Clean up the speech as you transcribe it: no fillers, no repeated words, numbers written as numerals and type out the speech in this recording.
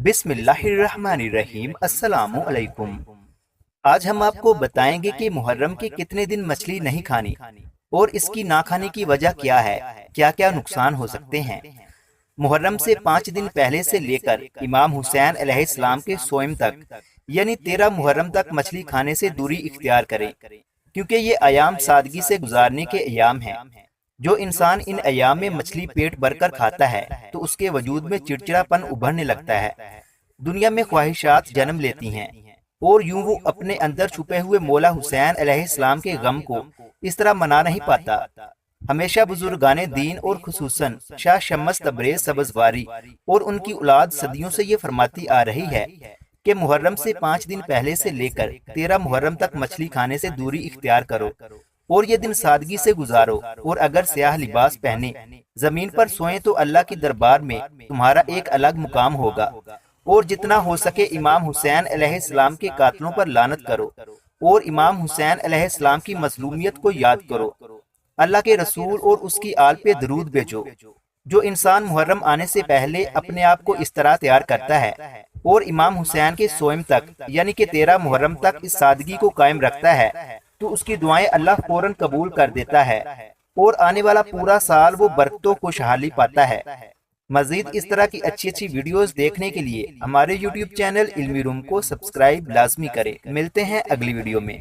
بسم اللہ الرحمن الرحیم۔ السلام علیکم۔ آج ہم آپ کو بتائیں گے کہ محرم کے کتنے دن مچھلی نہیں کھانی اور اس کی نہ کھانے کی وجہ کیا ہے، کیا کیا نقصان ہو سکتے ہیں۔ محرم سے 5 دن پہلے سے لے کر امام حسین علیہ السلام کے صوم تک یعنی 13 محرم تک مچھلی کھانے سے دوری اختیار کریں، کیونکہ یہ ایام سادگی سے گزارنے کے ایام ہیں۔ جو انسان ان ایام میں مچھلی پیٹ بھر کر کھاتا ہے تو اس کے وجود میں چڑچڑا پن ابھرنے لگتا ہے، دنیا میں خواہشات جنم لیتی ہیں، اور یوں وہ اپنے اندر چھپے ہوئے مولا حسین علیہ السلام کے غم کو اس طرح منا نہیں پاتا۔ ہمیشہ بزرگان دین اور خصوصاً شاہ شمس تبریز سبزواری اور ان کی اولاد صدیوں سے یہ فرماتی آ رہی ہے کہ محرم سے 5 دن پہلے سے لے کر 13 محرم تک مچھلی کھانے سے دوری اختیار کرو اور یہ دن سادگی سے گزارو، اور اگر سیاہ لباس پہنے زمین پر سوئیں تو اللہ کی دربار میں تمہارا ایک الگ مقام ہوگا، اور جتنا ہو سکے امام حسین علیہ السلام کے قاتلوں پر لعنت کرو اور امام حسین علیہ السلام کی مظلومیت کو یاد کرو۔ اللہ کے رسول اور اس کی آل پہ درود بھیجو۔ جو انسان محرم آنے سے پہلے اپنے آپ کو اس طرح تیار کرتا ہے اور امام حسین کے صوم تک یعنی کہ 13 محرم تک اس سادگی کو قائم رکھتا ہے تو اس کی دعائیں اللہ فوراً قبول کر دیتا ہے، اور آنے والا پورا سال وہ برکتوں کو خوشحالی پاتا ہے۔ مزید اس طرح کی اچھی ویڈیوز دیکھنے کے لیے ہمارے یوٹیوب چینل علمی روم کو سبسکرائب لازمی کریں۔ ملتے ہیں اگلی ویڈیو میں۔